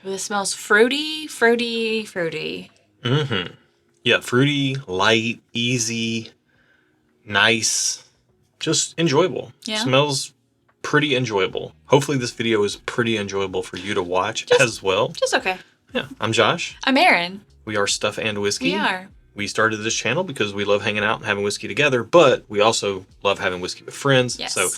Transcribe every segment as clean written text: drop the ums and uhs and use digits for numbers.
Ooh, this smells fruity, fruity, fruity. Mm-hmm. Yeah, fruity, light, easy, nice, just enjoyable. Yeah. Smells pretty enjoyable. Hopefully this video is pretty enjoyable for you to watch as well. Just okay. Yeah, I'm Josh. I'm Erin. We are Stuff and Whiskey. We are. We started this channel because we love hanging out and having whiskey together, but we also love having whiskey with friends. Yes. So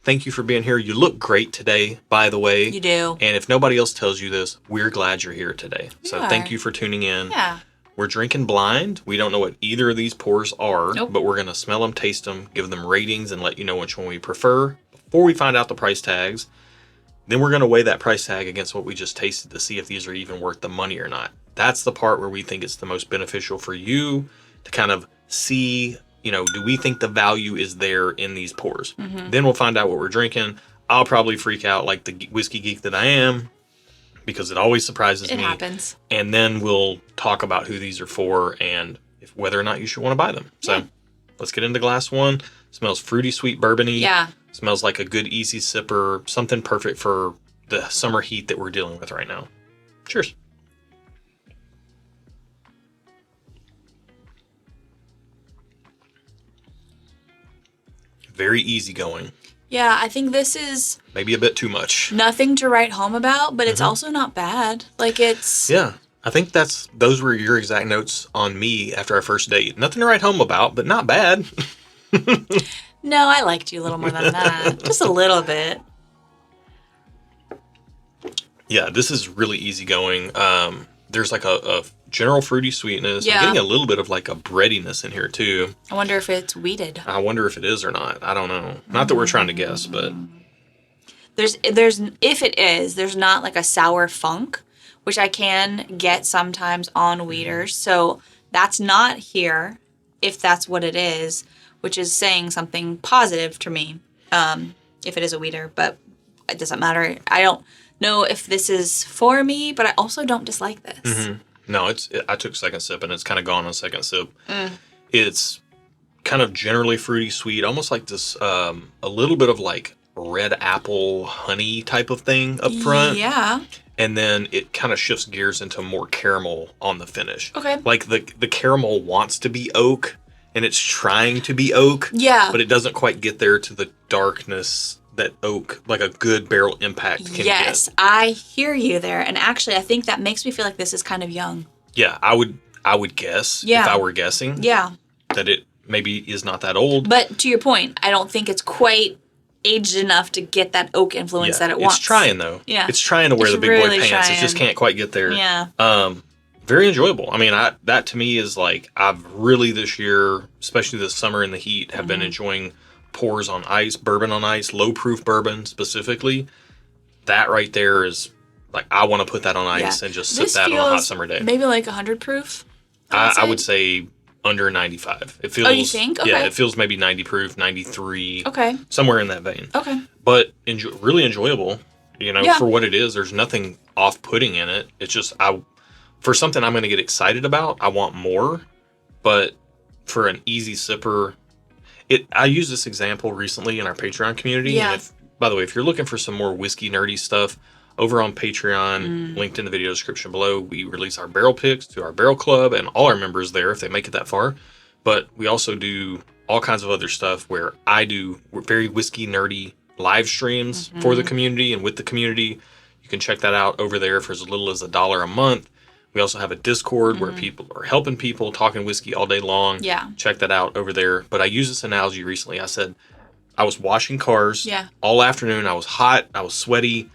thank you for being here. You look great today, by the way. You do. And if nobody else tells you this, we're glad you're here today. So are. thank you for tuning in. Yeah. We're drinking blind. We don't know what either of these pours are, Nope. but we're going to smell them, taste them, give them ratings, and let you know which one we prefer before we find out the price tags. Then we're going to weigh that price tag against what we just tasted to see if these are even worth the money or not. That's the part where we think it's the most beneficial for you to kind of see, do we think the value is there in these pours? Mm-hmm. Then we'll find out what we're drinking. I'll probably freak out like the whiskey geek that I am, because it always surprises me. It happens. And then we'll talk about who these are for and whether or not you should want to buy them. So let's get into glass one. Smells fruity, sweet, bourbony. Yeah. Smells like a good, easy sipper. Something perfect for the summer heat that we're dealing with right now. Cheers. Very easy-going. Yeah, I think this is Maybe a bit too much. nothing to write home about, but it's also not bad. Like, it's... Yeah, I think those were your exact notes on me after our first date. Nothing to write home about, but not bad. No, I liked you a little more than that. Just a little bit. Yeah, this is really easygoing. There's like a general fruity sweetness. Yeah. I'm getting a little bit of like a breadiness in here too. I wonder if it's weeded. I wonder if it is or not. I don't know. Not that we're trying to guess, but There's if it is, there's not like a sour funk, which I can get sometimes on weeders. So that's not here, if that's what it is, which is saying something positive to me, if it is a weeder. But it doesn't matter. I don't know if this is for me, but I also don't dislike this. Mm-hmm. No, I took a second sip and it's kind of gone on second sip. It's kind of generally fruity sweet, almost like this, a little bit of like red apple honey type of thing up front. Yeah. And then it kind of shifts gears into more caramel on the finish. Okay. Like the caramel wants to be oak and it's trying to be oak. Yeah. But it doesn't quite get there to the darkness that oak, like a good barrel impact can Yes, get. I hear you there. And actually, I think that makes me feel like this is kind of young. Yeah, I would guess, if I were guessing, Yeah. that it maybe is not that old. But to your point, I don't think it's quite aged enough to get that oak influence that it wants. It's trying, though. Yeah. It's trying to wear It's the big really boy pants. trying. It just can't quite get there. Yeah. Very enjoyable. I mean, that to me is like, I've really this year, especially this summer in the heat, have been enjoying pours on ice, bourbon on ice, low-proof bourbon specifically. That right there is, like, I want to put that on ice and just sip that on a hot summer day. Maybe like 100 proof? I would say under 95. It feels. Oh, you think? Okay. Yeah, it feels maybe 90 proof, 93. Okay. Somewhere in that vein. Okay. But really enjoyable, Yeah. for what it is. There's nothing off-putting in it. It's just, for something I'm going to get excited about, I want more. But for an easy sipper, I used this example recently in our Patreon community. Yeah. And by the way, if you're looking for some more whiskey nerdy stuff, over on Patreon, linked in the video description below, we release our barrel picks to our barrel club and all our members there if they make it that far. But we also do all kinds of other stuff where we're very whiskey nerdy live streams for the community and with the community. You can check that out over there for as little as $1 a month. We also have a Discord where people are helping people, talking whiskey all day long. Yeah. Check that out over there. But I used this analogy recently. I said, I was washing cars all afternoon. I was hot. I was sweaty.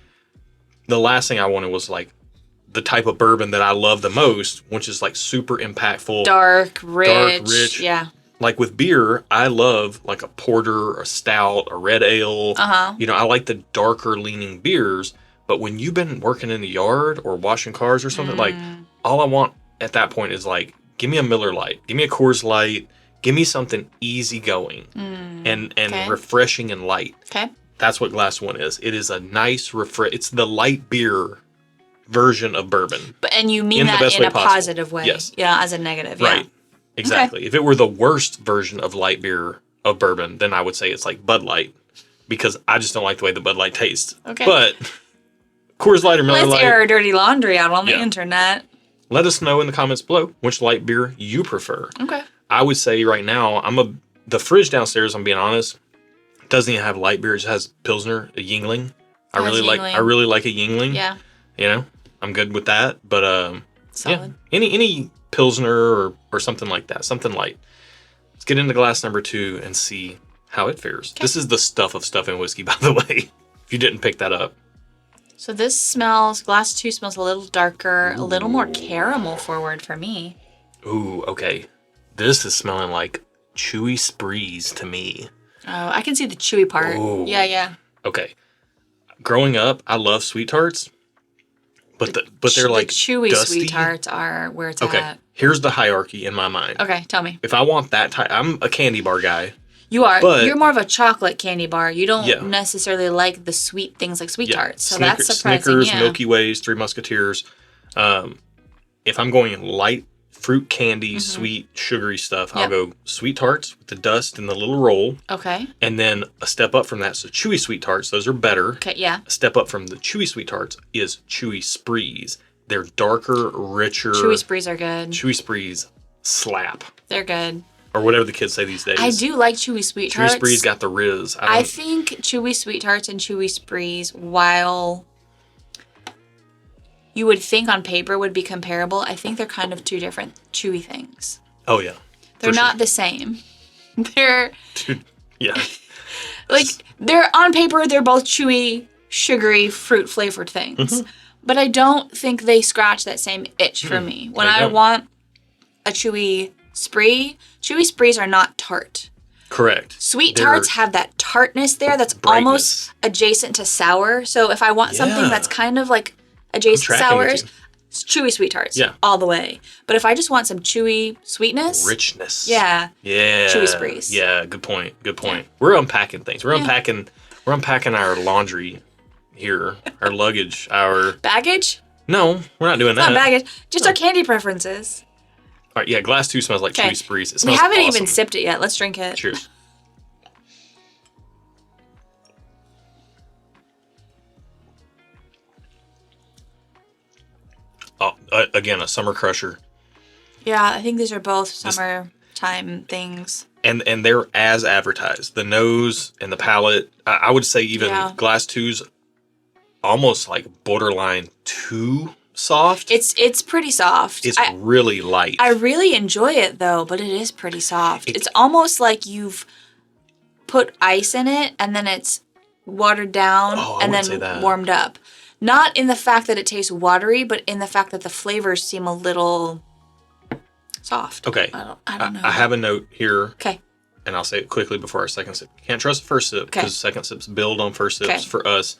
The last thing I wanted was like the type of bourbon that I love the most, which is like super impactful. Dark, rich. Yeah. Like with beer, I love like a porter, a stout, a red ale. I like the darker leaning beers. But when you've been working in the yard or washing cars or something, like all I want at that point is like, give me a Miller Lite, give me a Coors Light, give me something easy going and refreshing and light. Okay. That's what glass one is. It is a nice it's the light beer version of bourbon. And you mean that in a positive way. Yes. Yeah, as a negative. Right. Yeah. Exactly. Okay. If it were the worst version of light beer of bourbon, then I would say it's like Bud Light, because I just don't like the way the Bud Light tastes. Okay. But Coors Light or Miller Let's Lite. air our dirty laundry out on the Yeah. internet. Let us know in the comments below which light beer you prefer. Okay. I would say right now, the fridge downstairs, I'm being honest, doesn't even have light beer. It just has Pilsner, a Yingling. I really like a Yingling. Yeah. You know, I'm good with that. But Solid. yeah, any Pilsner or something like that, something light. Let's get into glass number 2 and see how it fares. Okay. This is the stuff and whiskey, by the way, if you didn't pick that up. So this smells, glass 2 smells a little darker, a little more caramel forward for me. Ooh, okay. This is smelling like chewy sprees to me. Oh, I can see the chewy part. Ooh. Yeah. Okay. Growing up, I love sweet tarts, but they're like the chewy dusty. sweet tarts are where it's Okay. at. Here's the hierarchy in my mind. Okay, tell me. If I want that type, I'm a candy bar guy. You are. But- You're more of a chocolate candy bar. You don't Yeah. necessarily like the sweet things like sweet tarts. So Snickers, that's surprising. Snickers, Yeah. Milky Ways, Three Musketeers. If I'm going light fruit candy, sweet, sugary stuff, I'll Yep. go sweet tarts with the dust and the little roll. Okay. And then a step up from that, so chewy sweet tarts, those are better. Okay, yeah. A step up from the chewy sweet tarts is chewy sprees. They're darker, richer. Chewy sprees are good. Chewy sprees slap. They're good. Or whatever the kids say these days. I do like chewy sweet tarts. Chewy sprees got the riz. I think chewy sweet tarts and chewy sprees, while you would think on paper would be comparable, I think they're kind of two different chewy things. Oh, yeah. They're For not sure. the same. They're Dude, yeah. like they're on paper they're both chewy, sugary, fruit flavored things. Mm-hmm. But I don't think they scratch that same itch for me. When They I don't. want a chewy sprees are not tart. Correct. Sweet They're- tarts have that tartness there that's Brightness. almost adjacent to sour. So if I want something Yeah. that's kind of like adjacent to tracking with sours, you. it's chewy sweet tarts. Yeah. All the way. But if I just want some chewy sweetness, Richness. yeah. Yeah. Chewy sprees. Yeah, good point. Good point. We're unpacking things. We're unpacking our laundry here, our luggage, our Baggage? No, we're not doing Not that. baggage. Just our candy preferences. All right, yeah, glass 2 smells like Okay. chewy sprees. It We smells haven't awesome. even sipped it yet. Let's drink it. Cheers. Oh, again, a summer crusher. Yeah, I think these are both summertime things. And they're as advertised. The nose and the palate. I would say even Yeah. glass 2's almost like borderline too soft. It's pretty soft. It's really light. I really enjoy it though, but it is pretty soft. It's almost like you've put ice in it and then it's watered down Oh, I and wouldn't say then that. warmed up. Not in the fact that it tastes watery, but in the fact that the flavors seem a little soft. Okay. I don't know. I have a note here, Okay. and I'll say it quickly before our second sip. Can't trust the first sip Okay. because second sips build on first sips Okay. for us.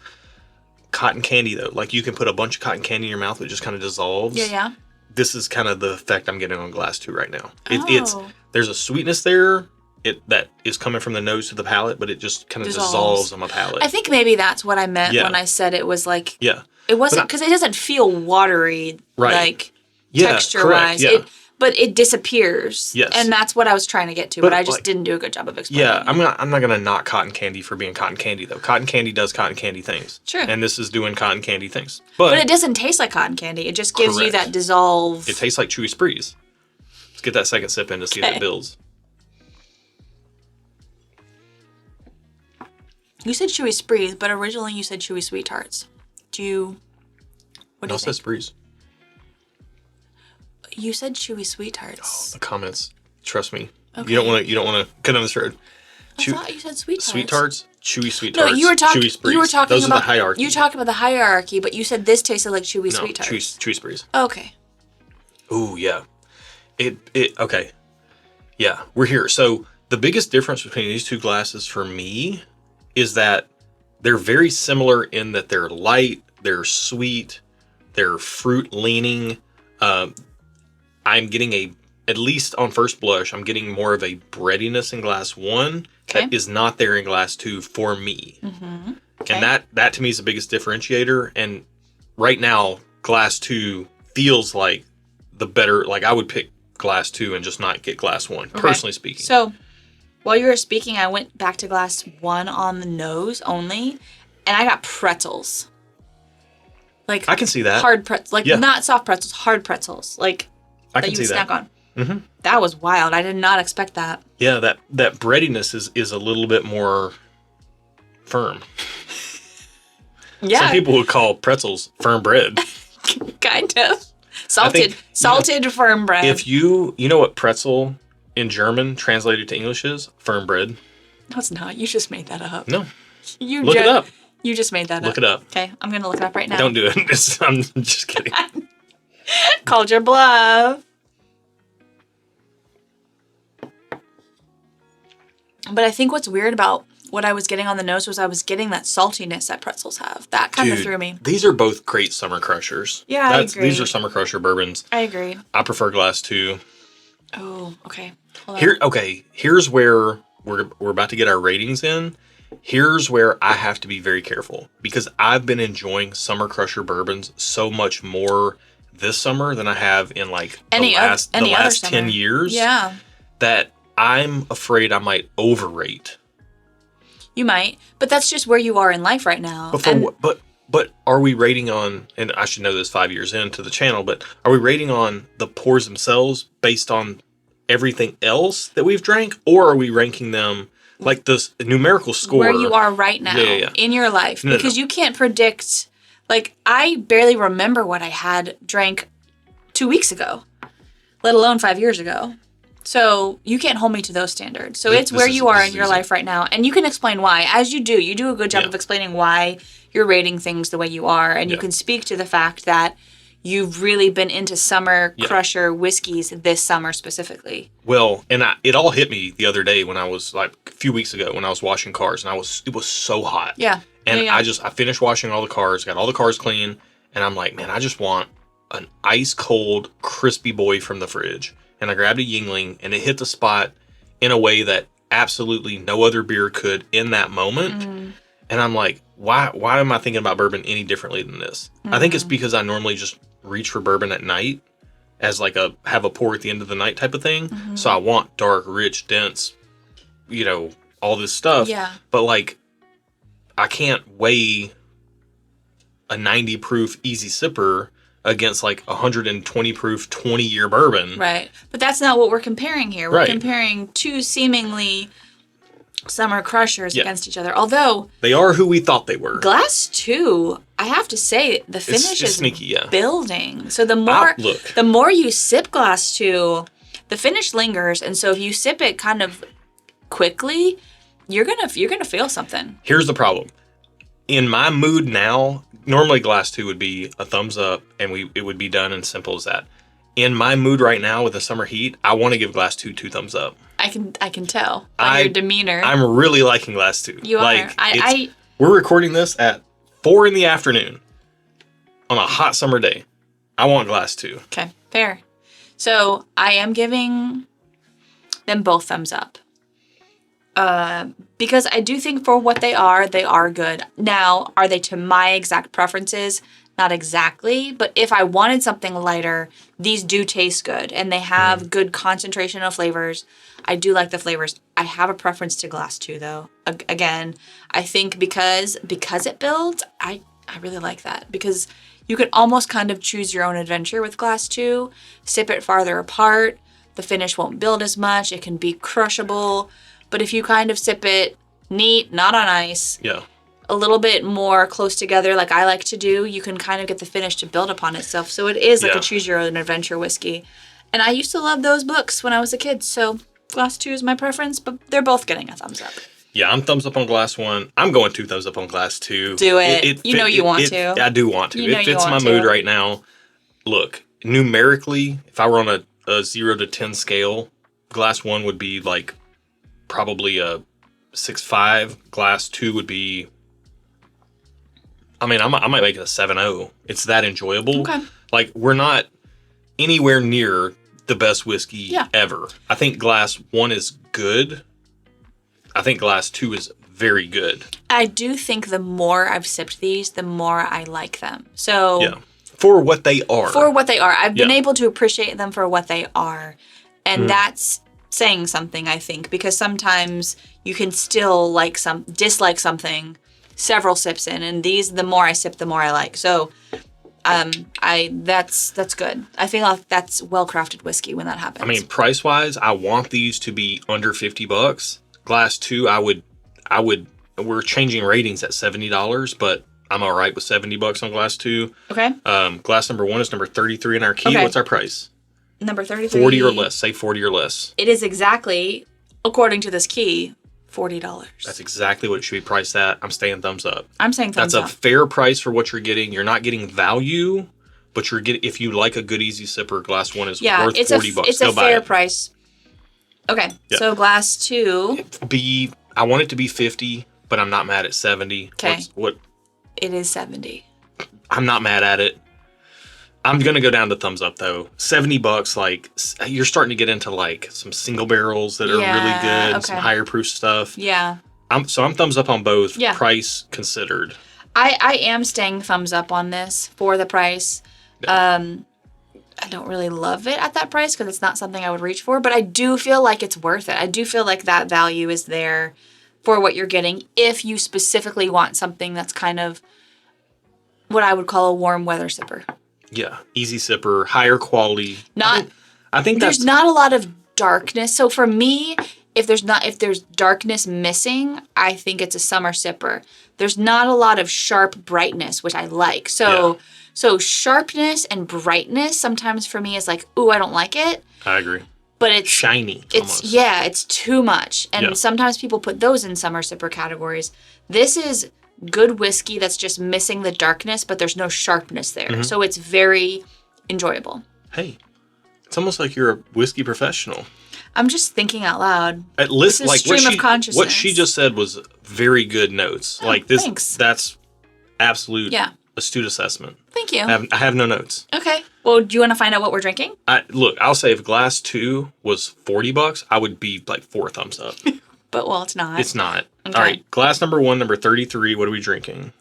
Cotton candy, though. Like you can put a bunch of cotton candy in your mouth, it just kind of dissolves. Yeah. This is kind of the effect I'm getting on glass 2 right now. Oh. There's a sweetness there that is coming from the nose to the palate, but it just kind of dissolves on my palate. I think maybe that's what I meant Yeah. when I said it was like yeah. it wasn't But because it doesn't feel watery Right. like Yeah, texture correct, wise. yeah. But it disappears. Yes. And that's what I was trying to get to, But, but I just like- didn't do a good job of explaining. Yeah, it. I'm not gonna knock cotton candy for being cotton candy though. Cotton candy does cotton candy things. Sure. And this is doing cotton candy things. But it doesn't taste like cotton candy. It just gives you Correct. that dissolve. it tastes like chewy sprees. Let's get that second sip in to see if Okay. it builds. You said chewy sprees, but originally you said chewy sweet tarts. What do you No, it think? says sprees. You said chewy sweet tarts. The comments, trust me. Okay. You don't want to cut on this road. I thought you said sweet tarts. Sweet tarts, chewy sweet No, tarts. you were talking. chewy sprees. You were talking Those about are the hierarchy. You talked about the hierarchy, but you said this tasted like chewy no, sweet tarts. chewy sprees. Okay. Ooh, yeah. Okay. Yeah, we're here. So the biggest difference between these two glasses for me is that they're very similar in that they're light, they're sweet, they're fruit leaning. I'm getting at least on first blush, I'm getting more of a breadiness in glass 1 Okay. that is not there in glass 2 for me. Mm-hmm. Okay. And that to me is the biggest differentiator. And right now, glass 2 feels like the better, like I would pick glass 2 and just not get glass 1, personally speaking. So, while you were speaking, I went back to glass 1 on the nose only, and I got pretzels. Like I can see that. hard pretzels, like Yeah. not soft pretzels, hard pretzels, like I that can you see would snack that. on. hmm That was wild. I did not expect that. Yeah, that breadiness is a little bit more firm. Yeah, Some people would call pretzels firm bread. kind of think, salted firm bread. If you know what pretzel in German translated to English is? Firm bread. No, it's not. You just made that up. No. You Look it up. You just made that up. Look it up. Okay, I'm gonna look it up right now. Don't do it. I'm just kidding. Called your bluff. But I think what's weird about what I was getting on the nose was I was getting that saltiness that pretzels have. That kind of Dude, through me. These are both great summer crushers. Yeah, I agree. These are summer crusher bourbons. I agree. I prefer glass 2. Oh, okay. Hold on. Here's where we're about to get our ratings in. Here's where I have to be very careful because I've been enjoying summer crusher bourbons so much more this summer than I have in like the last 10 years. Yeah. That I'm afraid I might overrate. You might, but that's just where you are in life right now. But are we rating on, and I should know this 5 years into the channel, but are we rating on the pours themselves based on everything else that we've drank, or are we ranking them like this numerical score? Where you are right now in your life. Because you can't predict, like, I barely remember what I had drank 2 weeks ago, let alone 5 years ago. So you can't hold me to those standards. So it's where you are in your life right now. And you can explain why. As you do. You do a good job of explaining why you're rating things the way you are. And you can speak to the fact that you've really been into summer crusher whiskeys this summer specifically. Well, and it all hit me the other day when I was like a few weeks ago when I was washing cars and it was so hot. Yeah. And I finished washing all the cars, got all the cars clean. And I'm like, man, I just want an ice cold, crispy boy from the fridge. And I grabbed a Yingling, and it hit the spot in a way that absolutely no other beer could in that moment. And I'm like, why am I thinking about bourbon any differently than this? I think it's because I normally just reach for bourbon at night as like have a pour at the end of the night type of thing. So I want dark, rich, dense, all this stuff. Yeah. But like, I can't weigh a 90 proof easy sipper against like 120 proof 20-year bourbon. Right. But that's not what we're comparing here. We're comparing two seemingly summer crushers against each other. Although they are who we thought they were. Glass 2, I have to say, the finish is sneaky, building. So the more you sip Glass 2, the finish lingers, and so if you sip it kind of quickly, you're gonna feel something. Here's the problem. In my mood now, normally Glass 2 would be a thumbs up and it would be done and simple as that. In my mood right now with the summer heat, I want to give Glass 2 2 thumbs up. I can tell by your demeanor. I'm really liking Glass 2. You are. We're recording this at 4 p.m. on a hot summer day. I want Glass 2. Okay, fair. So I am giving them both thumbs up. Because I do think for what they are good. Now, are they to my exact preferences? Not exactly, but if I wanted something lighter, these do taste good, and they have good concentration of flavors. I do like the flavors. I have a preference to Glass 2, though. Again, I think because it builds, I really like that, because you can almost kind of choose your own adventure with Glass 2, sip it farther apart, the finish won't build as much, it can be crushable. But if you kind of sip it neat, not on ice, a little bit more close together like I like to do, you can kind of get the finish to build upon itself. So it is like a choose your own adventure whiskey. And I used to love those books when I was a kid. So Glass 2 is my preference, but they're both getting a thumbs up. Yeah, I'm thumbs up on Glass 1. I'm going 2 thumbs up on Glass 2. Do it. You want to. I do want to. It fits my mood right now. Look, numerically, if I were on a 0 to 10 scale, Glass 1 would be like probably a 6.5. Glass 2 would be, I might make it a 7.0. It's that enjoyable. Okay. Like, we're not anywhere near the best whiskey ever. I think Glass 1 is good. I think Glass 2 is very good. I do think the more I've sipped these, the more I like them. So for what they are. I've been able to appreciate them for what they are. And that's saying something, I think, because sometimes you can still dislike something several sips in, and these, the more I sip, the more I like. So That's good. I feel like that's well-crafted whiskey when that happens. I mean, price-wise, I want these to be under $50. Glass 2, I would, we're changing ratings at $70, but I'm all right with $70 on glass 2. Okay. Glass number 1 is number 33 in our key. Okay. What's our price? Number 33. 40 or less. Say 40 or less. It is exactly, according to this key, $40. That's exactly what it should be priced at. I'm staying thumbs up. I'm saying thumbs up. That's a fair price for what you're getting. You're not getting value, but you're getting, if you like a good easy sipper, glass 1 is worth $40. It's a fair price. Okay, so glass 2. I want it to be 50, but I'm not mad at 70. Okay. What? It is 70. I'm not mad at it. I'm gonna go down to thumbs up though. $70, like you're starting to get into like some single barrels that are really good, some higher proof stuff. Yeah. I'm thumbs up on both. Yeah. Price considered. I am staying thumbs up on this for the price. Yeah. I don't really love it at that price because it's not something I would reach for, but I do feel like it's worth it. I do feel like that value is there for what you're getting if you specifically want something that's kind of what I would call a warm weather sipper. Yeah, easy sipper, higher quality. I think there's not a lot of darkness. So for me, if there's darkness missing, I think it's a summer sipper. There's not a lot of sharp brightness, which I like. So sharpness and brightness sometimes for me is like, ooh, I don't like it. I agree. But it's shiny. It's too much. And sometimes people put those in summer sipper categories. This is good whiskey that's just missing the darkness, but there's no sharpness there. Mm-hmm. So it's very enjoyable. Hey, it's almost like you're a whiskey professional. I'm just thinking out loud. At least, like stream of consciousness. What she just said was very good notes. Like this, thanks. That's absolute astute assessment. Thank you. I have no notes. Okay. Well, do you want to find out what we're drinking? Look, I'll say if glass 2 was $40, I would be like 4 thumbs up. But, well, it's not. It's not. Okay. All right. Glass number 1, number 33. What are we drinking?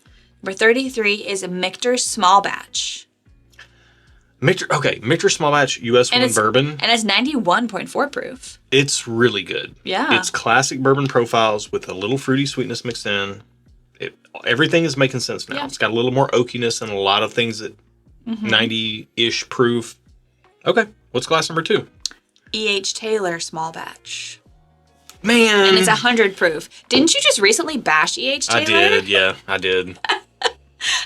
Number 33 is a Michter's Small Batch. Michter Small Batch US 1 bourbon. And it's 91.4 proof. It's really good. Yeah. It's classic bourbon profiles with a little fruity sweetness mixed in. Everything is making sense now. Yeah. It's got a little more oakiness and a lot of things that 90-ish proof. Okay. What's glass number 2? E.H. Taylor Small Batch. Man. And it's 100 proof. Didn't you just recently bash E.H. Taylor? I did, yeah. I did.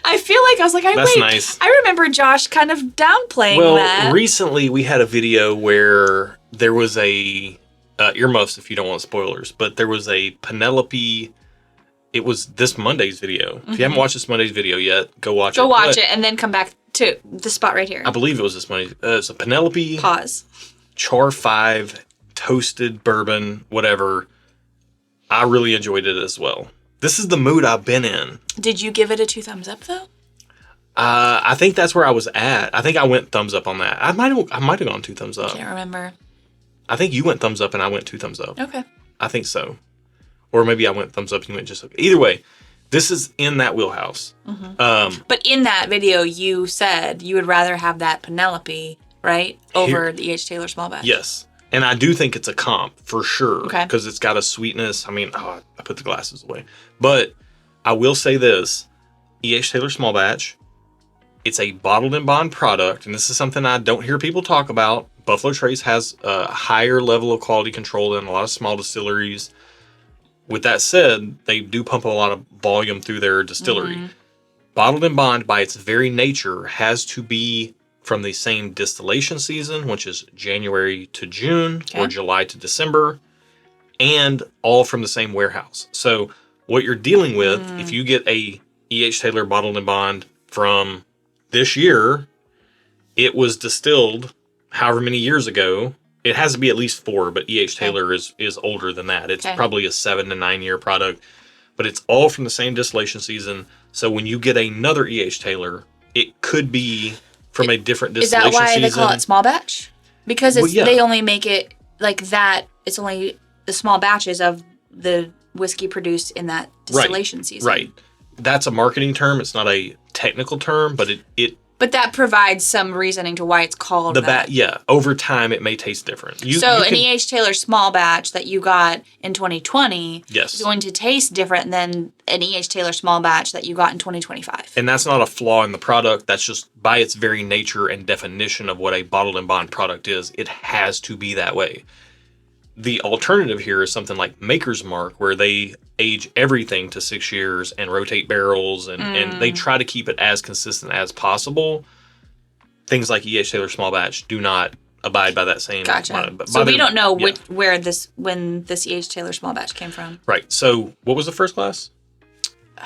I feel like I was like, That's nice. I remember Josh kind of downplaying that. Well, recently we had a video where there was a, earmuffs if you don't want spoilers, but there was a Penelope, it was this Monday's video. If you haven't watched this Monday's video yet, go watch it. Go watch it and then come back to the spot right here. I believe it was this Monday. It's a Penelope. Pause. Char 5, toasted bourbon, whatever. I really enjoyed it as well. This is the mood I've been in. Did you give it a 2 thumbs up though? I think that's where I was at. I think I went thumbs up on that. I might have gone 2 thumbs up. I can't remember. I think you went thumbs up and I went 2 thumbs up. Okay. I think so. Or maybe I went thumbs up and you went just okay. Either way, this is in that wheelhouse. Mm-hmm. But in that video, you said you would rather have that Penelope, right, over the E.H. Taylor Small Batch. Yes. And I do think it's a comp for sure. Okay. Because it's got a sweetness. I mean, I put the glasses away. But I will say this. E.H. Taylor Small Batch. It's a bottled and bond product. And this is something I don't hear people talk about. Buffalo Trace has a higher level of quality control than a lot of small distilleries. With that said, they do pump a lot of volume through their distillery. Mm-hmm. Bottled and bond, by its very nature, has to be from the same distillation season, which is January to June or July to December, and all from the same warehouse. So what you're dealing with, if you get a E.H. Taylor bottled and bond from this year, it was distilled however many years ago. It has to be at least 4, but E.H. Taylor is older than that. It's probably a 7 to 9 year product, but it's all from the same distillation season. So when you get another E.H. Taylor, it could be from a different distillation season. Is that why they call it small batch? Because they only make it like that. It's only the small batches of the whiskey produced in that distillation season. Right. That's a marketing term. It's not a technical term, but it But that provides some reasoning to why it's called that. Yeah. Over time, it may taste different. An E.H. Taylor small batch that you got in 2020 yes. is going to taste different than an E.H. Taylor small batch that you got in 2025. And that's not a flaw in the product. That's just by its very nature and definition of what a bottled and bond product is. It has to be that way. The alternative here is something like Maker's Mark, where they age everything to 6 years and rotate barrels, and they try to keep it as consistent as possible. Things like E.H. Taylor Small Batch do not abide by that same. Gotcha. So we don't know when this E.H. Taylor Small Batch came from. Right. So what was the first glass?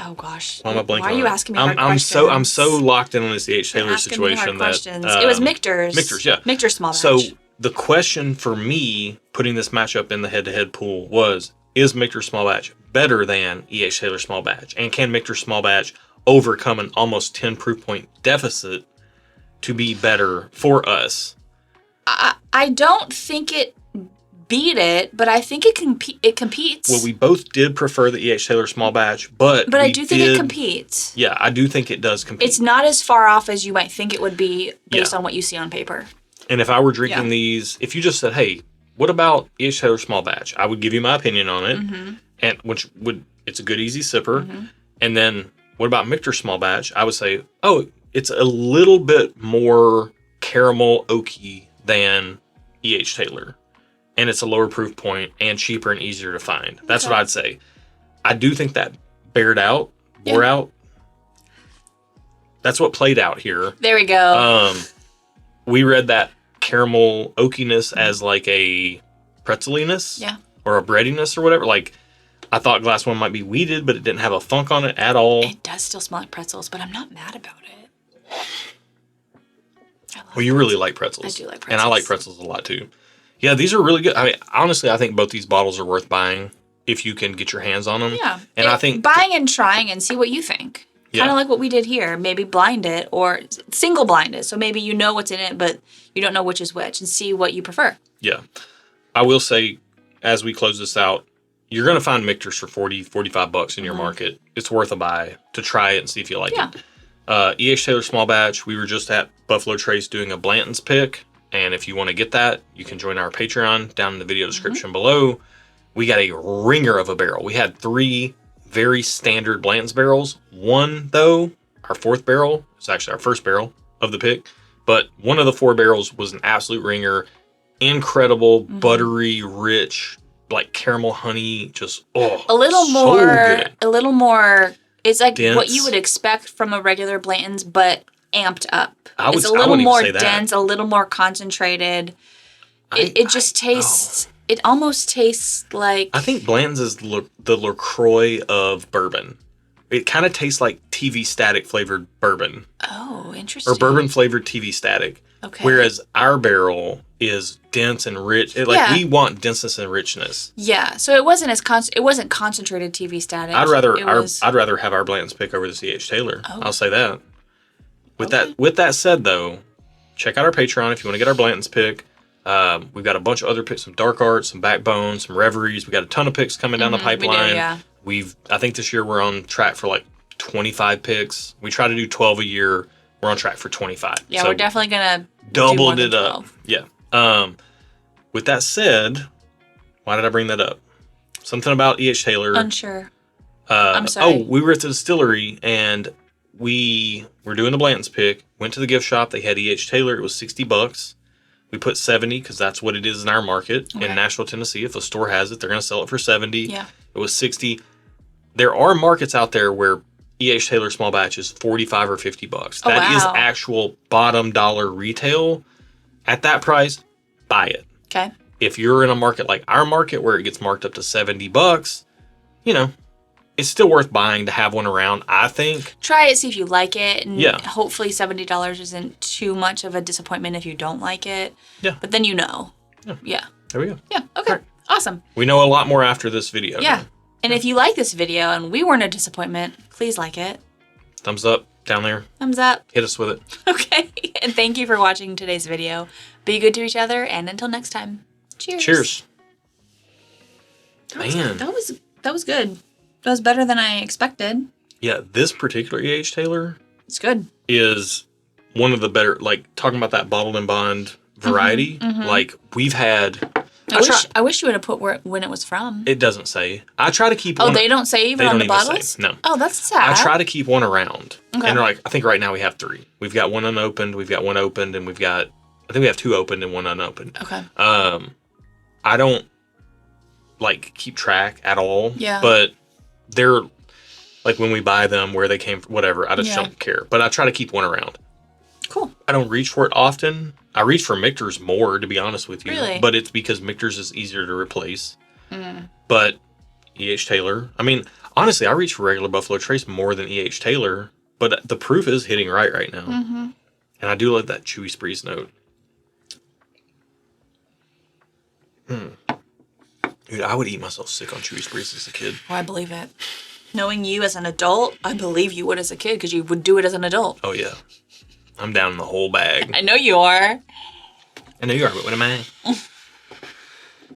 Oh gosh. Why are you asking me hard questions? I'm so locked in on this E.H. Taylor situation that it was Michter's. Yeah. Michter's Small Batch. So the question for me putting this matchup in the head-to-head pool was, is Michter's Small Batch better than E.H. Taylor Small Batch? And can Michter's Small Batch overcome an almost 10 proof point deficit to be better for us? I don't think it beat it, but I think it competes. Well, we both did prefer the E.H. Taylor Small Batch, but I do think it competes. Yeah, I do think it does compete. It's not as far off as you might think it would be based on what you see on paper. And if I were drinking these, if you just said, hey, what about E.H. Taylor Small Batch? I would give you my opinion on it, and it's a good, easy sipper. And then, what about Michter's Small Batch? I would say, oh, it's a little bit more caramel oaky than E.H. Taylor. And it's a lower proof point and cheaper and easier to find. That's what I'd say. I do think that bore out. That's what played out here. There we go. We read that caramel oakiness as like a pretzeliness. Yeah. Or a breadiness or whatever. Like, I thought glass one might be wheated, but it didn't have a funk on it at all. It does still smell like pretzels, but I'm not mad about it. Well, you really like pretzels. I do like pretzels. And I like pretzels a lot too. Yeah, these are really good. I mean, honestly, I think both these bottles are worth buying if you can get your hands on them. Yeah. And I think buying and trying and see what you think. Kind of like what we did here. Maybe blind it or single blind it. So maybe you know what's in it, but you don't know which is which, and see what you prefer. Yeah. I will say, as we close this out, you're going to find Michter's for $40-$45 in your market. It's worth a buy to try it and see if you like it. E.H. Taylor Small Batch, we were just at Buffalo Trace doing a Blanton's pick. And if you want to get that, you can join our Patreon down in the video description below. We got a ringer of a barrel. We had 3 very standard Blanton's barrels. One, though, our 4th barrel, it's actually our 1st barrel of the pick. But one of the 4 barrels was an absolute ringer. Incredible, buttery, rich, like caramel honey. Just, a little more. It's like dense. What you would expect from a regular Blanton's, but amped up. It's a little more dense, a little more concentrated. It just tastes. It almost tastes like. I think Blanton's is the LaCroix of bourbon. It kind of tastes like TV Static flavored bourbon. Oh, interesting. Or bourbon flavored TV Static. Okay. Whereas our barrel is dense and rich. We want denseness and richness. Yeah. So it wasn't it wasn't concentrated TV Static. I'd rather have our Blanton's pick over the E.H. Taylor. Oh. I'll say that. With that said, though, check out our Patreon if you want to get our Blanton's pick. We've got a bunch of other picks, some Dark Arts, some Backbone, some Reveries. We got a ton of picks coming down the pipeline. We do, yeah. I think this year we're on track for like 25 picks. We try to do 12 a year. We're on track for 25. Yeah, so we're definitely gonna doubled it up. Yeah. With that said, why did I bring that up? Something about E.H. Taylor. Unsure. I'm sorry. We were at the distillery and we were doing the Blanton's pick. Went to the gift shop. They had E.H. Taylor. It was $60. We put 70 because that's what it is in our market in Nashville, Tennessee. If a store has it, they're going to sell it for 70. Yeah. It was 60. There are markets out there where E.H. Taylor Small Batch is $45 or $50. That is actual bottom dollar retail. At that price, buy it. Okay. If you're in a market like our market where it gets marked up to $70, it's still worth buying to have one around, I think. Try it, see if you like it. And hopefully $70 isn't too much of a disappointment if you don't like it. Yeah. But then you know. Yeah. There we go. Yeah. Okay. Right. Awesome. We know a lot more after this video. Yeah. And if you like this video and we weren't a disappointment, please like it. Thumbs up down there. Thumbs up. Hit us with it. Okay. And thank you for watching today's video. Be good to each other, and until next time, cheers. Cheers. That was good. That was better than I expected. Yeah, this particular E.H. Taylor it's good. is one of the better, like talking about that bottled and bond variety. Like we've had. I wish you would have put when it was from. It doesn't say. I try to keep. Oh, one, they don't say even on the bottles. Say, no. Oh, that's sad. I try to keep one around. Okay. And like I think right now we have 3. We've got one unopened. We've got one opened, and I think we have 2 opened and 1 unopened. Okay. I don't like keep track at all. Yeah. But they're like when we buy them, where they came from, whatever. I just don't care. But I try to keep one around. Cool. I don't reach for it often. I reach for Michter's more, to be honest with you. Really? But it's because Michter's is easier to replace. But E.H. Taylor, I mean, honestly, I reach for regular Buffalo Trace more than E.H. Taylor, but the proof is hitting right now. And I do love that chewy sprees note. Dude, I would eat myself sick on chewy sprees as a kid. Oh, I believe it. Knowing you as an adult, I believe you would as a kid because you would do it as an adult. Oh, yeah. I'm down in the whole bag. I know you are. I know you are, but what am I?